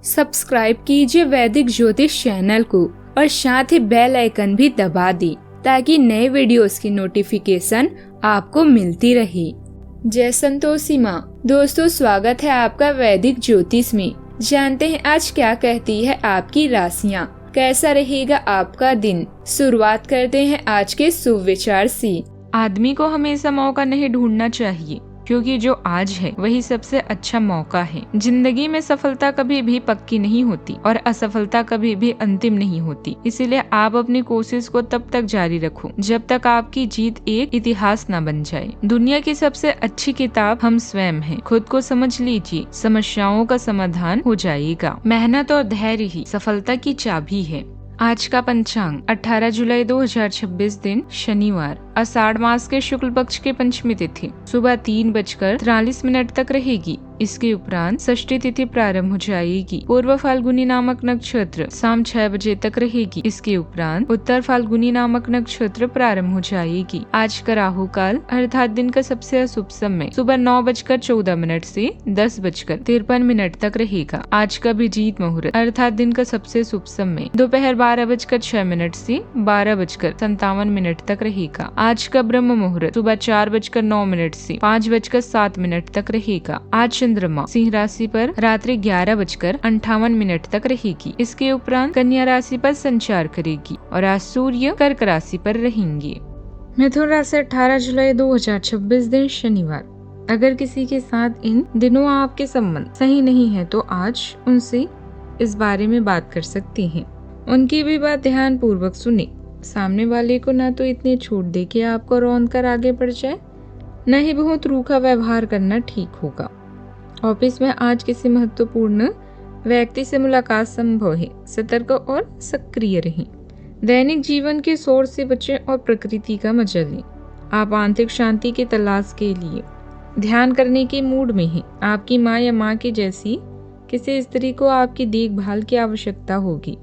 Subscribe कीजिए वैदिक ज्योतिष चैनल को और साथ ही बेल आइकन भी दबा दी ताकि नए वीडियोस की नोटिफिकेशन आपको मिलती रहे। जय संतोषी माँ। दोस्तों, स्वागत है आपका वैदिक ज्योतिष में। जानते हैं आज क्या कहती है आपकी राशियाँ, कैसा रहेगा आपका दिन। शुरुआत करते हैं आज के शुभ विचार से। आदमी को हमेशा मौका नहीं ढूंढना चाहिए, क्योंकि जो आज है वही सबसे अच्छा मौका है। जिंदगी में सफलता कभी भी पक्की नहीं होती और असफलता कभी भी अंतिम नहीं होती। इसीलिए आप अपनी कोशिश को तब तक जारी रखो जब तक आपकी जीत एक इतिहास न बन जाए। दुनिया की सबसे अच्छी किताब हम स्वयं हैं। खुद को समझ लीजिए, समस्याओं का समाधान हो जाएगा। मेहनत और धैर्य ही सफलता की चाबी है। आज का पंचांग 18 जुलाई 2026 दिन शनिवार, आषाढ़ मास के शुक्ल पक्ष के पंचमी तिथि सुबह 3:43 तक रहेगी। इसके उपरांत षष्ठी तिथि प्रारंभ हो जाएगी। पूर्व फाल्गुनी नामक नक्षत्र शाम 6 बजे तक रहेगी। इसके उपरांत उत्तर फाल्गुनी नामक नक्षत्र प्रारंभ हो जाएगी। आज का राहु काल अर्थात दिन का सबसे अशुभ समय सुबह 9:14 से 10:53 तक रहेगा। आज का अभिजीत मुहूर्त अर्थात दिन का सबसे शुभ समय दोपहर 12:06 से 12:57 तक रहेगा। आज का ब्रह्म मुहूर्त सुबह 4:09 से 5:07 तक रहेगा। आज चंद्रमा सिंह राशि पर रात्रि 11:58 तक रहेगी। इसके उपरांत कन्या राशि पर संचार करेगी और आज सूर्य कर्क राशि पर रहेंगे। मिथुन राशि 18 जुलाई 2026 दिन शनिवार। अगर किसी के साथ इन दिनों आपके संबंध सही नहीं है तो आज उनसे इस बारे में बात कर सकते हैं। उनकी भी बात ध्यान पूर्वक सुने। सामने वाले को न तो इतनी छूट दे कि आपको रौंद कर आगे बढ़ जाए, न ही बहुत रूखा व्यवहार करना ठीक होगा। ऑफिस में आज किसी महत्वपूर्ण व्यक्ति से मुलाकात संभव है। सतर्क और सक्रिय रहें। दैनिक जीवन के शोर से बचें और प्रकृति का मजा लें। आप आंतरिक शांति की तलाश के लिए ध्यान करने के मूड में हैं। आपकी माँ या माँ की जैसी किसी स्त्री को आपकी देखभाल की आवश्यकता होगी।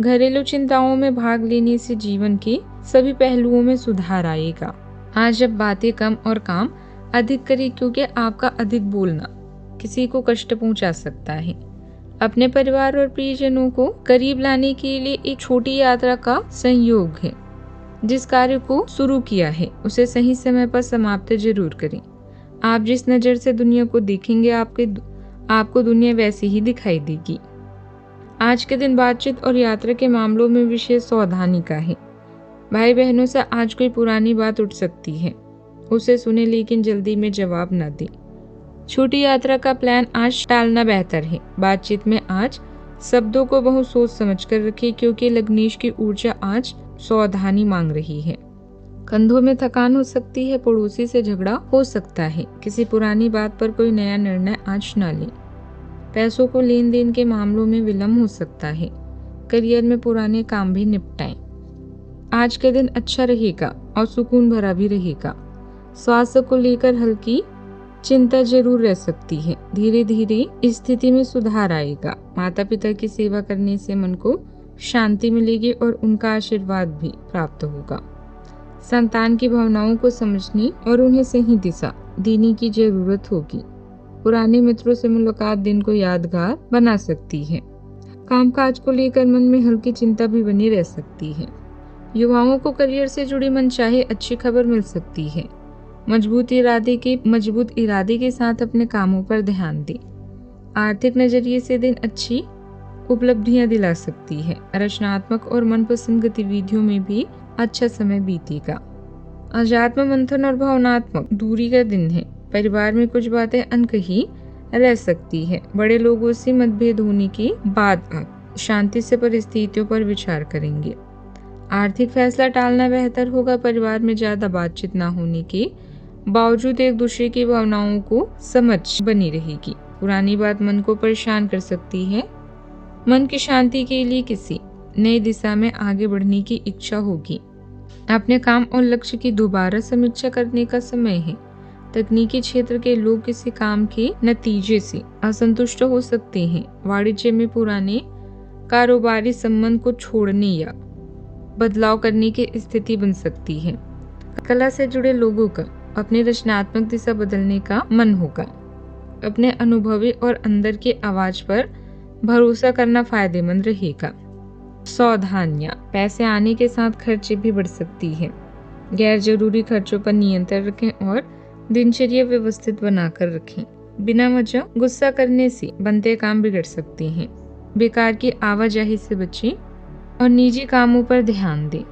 घरेलू चिंताओं में भाग लेने से जीवन के सभी पहलुओं में सुधार आएगा। आज जब बातें कम और काम अधिक करें, क्योंकि आपका अधिक बोलना किसी को कष्ट पहुंचा सकता है। अपने परिवार और प्रियजनों को करीब लाने के लिए एक छोटी यात्रा का संयोग है। जिस कार्य को शुरू किया है उसे सही समय पर समाप्त जरूर करें। आप जिस नजर से दुनिया को देखेंगे आपको दुनिया वैसी ही दिखाई देगी। आज के दिन बातचीत और यात्रा के मामलों में विशेष सावधानी का है। भाई बहनों से आज कोई पुरानी बात उठ सकती है, उसे सुने लेकिन जल्दी में जवाब न दें। छोटी यात्रा का प्लान आज टालना बेहतर है। बातचीत में आज शब्दों को बहुत सोच समझ कर रखें, क्योंकि लग्नेश की ऊर्जा आज सावधानी मांग रही है। कंधों में थकान हो सकती है। पड़ोसी से झगड़ा हो सकता है। किसी पुरानी बात पर कोई नया निर्णय आज न लें। पैसों को लेन देन के मामलों में विलम्ब हो सकता है। करियर में पुराने काम भी निपटाएं। आज के दिन अच्छा रहेगा और सुकून भरा भी रहेगा। स्वास्थ्य को लेकर हल्की चिंता जरूर रह सकती है। धीरे धीरे स्थिति में सुधार आएगा। माता पिता की सेवा करने से मन को शांति मिलेगी और उनका आशीर्वाद भी प्राप्त होगा। संतान की भावनाओं को समझने और उन्हें सही दिशा देने की जरूरत होगी। पुराने मित्रों से मुलाकात दिन को यादगार बना सकती है। कामकाज को लेकर मन में हल्की चिंता भी बनी रह सकती है। युवाओं को करियर से जुड़ी मनचाहे अच्छी खबर मिल सकती है। मजबूत इरादे के साथ अपने कामों पर ध्यान दें। आर्थिक नजरिए से दिन अच्छी उपलब्धियां दिला सकती है। रचनात्मक और मनपसंद गतिविधियों में भी अच्छा समय बीतेगा। आज आत्म मंथन और भावनात्मक दूरी का दिन है। परिवार में कुछ बातें अनकही रह सकती है। बड़े लोगों से मतभेद होने के बाद आप शांति से परिस्थितियों पर विचार करेंगे। आर्थिक फैसला टालना बेहतर होगा। परिवार में ज्यादा बातचीत न होने के बावजूद एक दूसरे की भावनाओं को समझ बनी रहेगी। पुरानी बात मन को परेशान कर सकती है। मन की शांति के लिए किसी नई दिशा में आगे बढ़ने की इच्छा होगी। अपने काम और लक्ष्य की दोबारा समीक्षा करने का समय है। तकनीकी क्षेत्र के लोग किसी काम के नतीजे से असंतुष्ट हो सकते हैं। वाणिज्य में पुराने कारोबारी संबंध को छोड़ने या बदलाव करने की स्थिति बन सकती है। कला से जुड़े लोगों का अपनी रचनात्मक दिशा बदलने का मन होगा। अपने अनुभवी और अंदर की आवाज पर भरोसा करना फायदेमंद रहेगा। सावधानियां, पैसे आने के साथ खर्चे भी बढ़ सकती है। गैर जरूरी खर्चों पर नियंत्रण रखें और दिनचर्या व्यवस्थित बनाकर रखें। बिना वजह गुस्सा करने से बनते काम बिगड़ सकते हैं। बेकार की आवाजाही से बचें और निजी कामों पर ध्यान दें।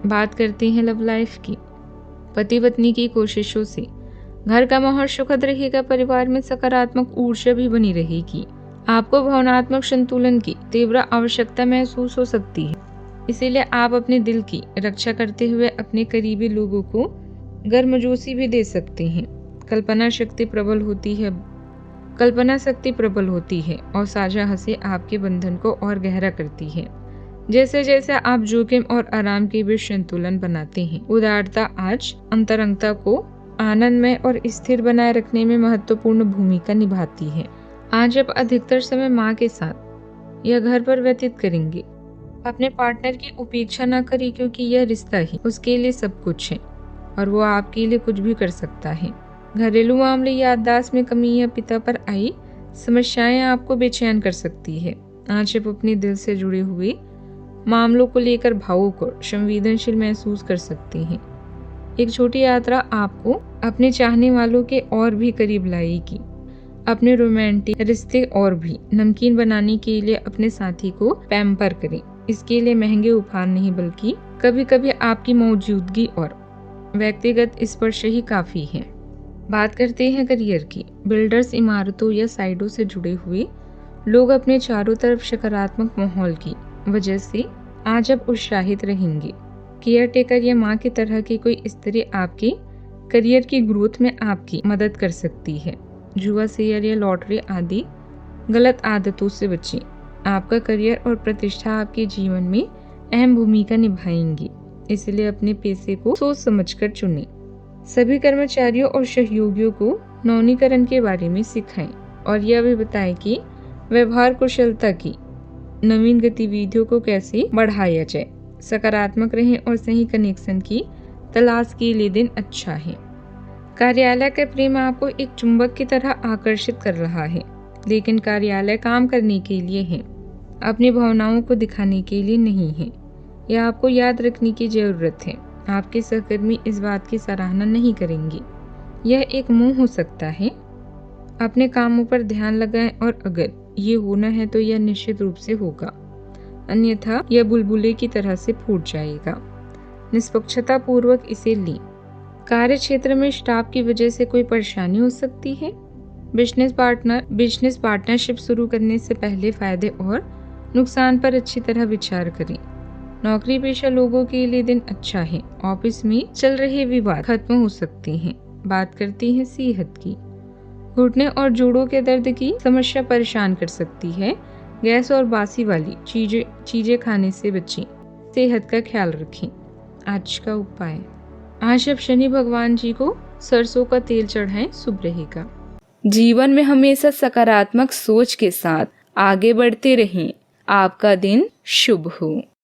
बात करते हैं लव लाइफ की। पति पत्नी की कोशिशों से घर का माहौल सुखद रहेगा। परिवार में सकारात्मक ऊर्जा भी बनी रहेगी। आपको भावनात्मक संतुलन की तीव्र आवश्यकता महसूस हो सकती है, इसीलिए आप अपने दिल की रक्षा करते हुए अपने करीबी लोगों को गर्मजोशी भी दे सकते हैं। कल्पना शक्ति प्रबल होती है और साझा हंसी आपके बंधन को और गहरा करती है। जैसे जैसे आप जोखिम और आराम के बीच संतुलन बनाते हैं, उदारता आज अंतरंगता को आनंदमय और स्थिर बनाए रखने में महत्वपूर्ण भूमिका निभाती है। आज आप अधिकतर समय माँ के साथ या घर पर व्यतीत करेंगे। अपने पार्टनर की उपेक्षा न करें, क्योंकि यह रिश्ता ही उसके लिए सब कुछ है और वो आपके लिए कुछ भी कर सकता है। घरेलू मामले, याददाश्त में कमी या पिता पर आई समस्याएं आपको बेचैन कर सकती है। आज आप अपने दिल से जुड़े हुए मामलों को लेकर भावुक और संवेदनशील महसूस कर सकते हैं। एक छोटी यात्रा आपको अपने चाहने वालों के और भी करीब लाएगी। अपने रोमांटिक रिश्ते और भी नमकीन बनाने के लिए अपने साथी को पैम्पर करें। इसके लिए महंगे उपहार नहीं, बल्कि कभी कभी आपकी मौजूदगी और व्यक्तिगत स्पर्श ही काफी है। बात करते हैं करियर की। बिल्डर्स, इमारतों या साइटों से जुड़े हुए लोग अपने चारों तरफ सकारात्मक माहौल की वजह से आज आप उत्साहित रहेंगे। केयर टेकर या माँ की तरह की कोई स्त्री आपके करियर की ग्रोथ में आपकी मदद कर सकती है। जुआ, शेयर या लॉटरी आदि गलत आदतों से बचें। आपका करियर और प्रतिष्ठा आपके जीवन में अहम भूमिका निभाएंगी, इसलिए अपने पैसे को सोच समझकर चुनें। सभी कर्मचारियों और सहयोगियों को नवीनीकरण के बारे में सिखाएं और यह भी बताएं कि व्यवहार कुशलता की नवीन गतिविधियों को कैसे बढ़ाया जाए। सकारात्मक रहें और सही कनेक्शन की तलाश के लिए दिन अच्छा है। कार्यालय का प्रेम आपको एक चुंबक की तरह आकर्षित कर रहा है, लेकिन कार्यालय काम करने के लिए है, अपनी भावनाओं को दिखाने के लिए नहीं है। यह आपको याद रखने की जरूरत है। आपके सहकर्मी इस बात की सराहना नहीं करेंगे। यह एक मोह हो सकता है। अपने कामों पर ध्यान लगाएं और अगर ये होना है तो यह निश्चित रूप से होगा, अन्यथा यह बुलबुले की तरह से फूट जाएगा। निष्पक्षता पूर्वक इसे लें। कार्य क्षेत्र में स्टाफ की वजह से कोई परेशानी हो सकती है। बिजनेस पार्टनरशिप शुरू करने से पहले फायदे और नुकसान पर अच्छी तरह विचार करें। नौकरी पेशा लोगों के लिए दिन अच्छा है। ऑफिस में चल रहे विवाद खत्म हो सकते हैं। बात करते हैं सेहत की। घुटने और जोड़ों के दर्द की समस्या परेशान कर सकती है। गैस और बासी वाली चीजें खाने से बचें। सेहत का ख्याल रखें। आज का उपाय, आज आप शनि भगवान जी को सरसों का तेल चढ़ाएं, शुभ रहेगा। जीवन में हमेशा सकारात्मक सोच के साथ आगे बढ़ते रहें। आपका दिन शुभ हो।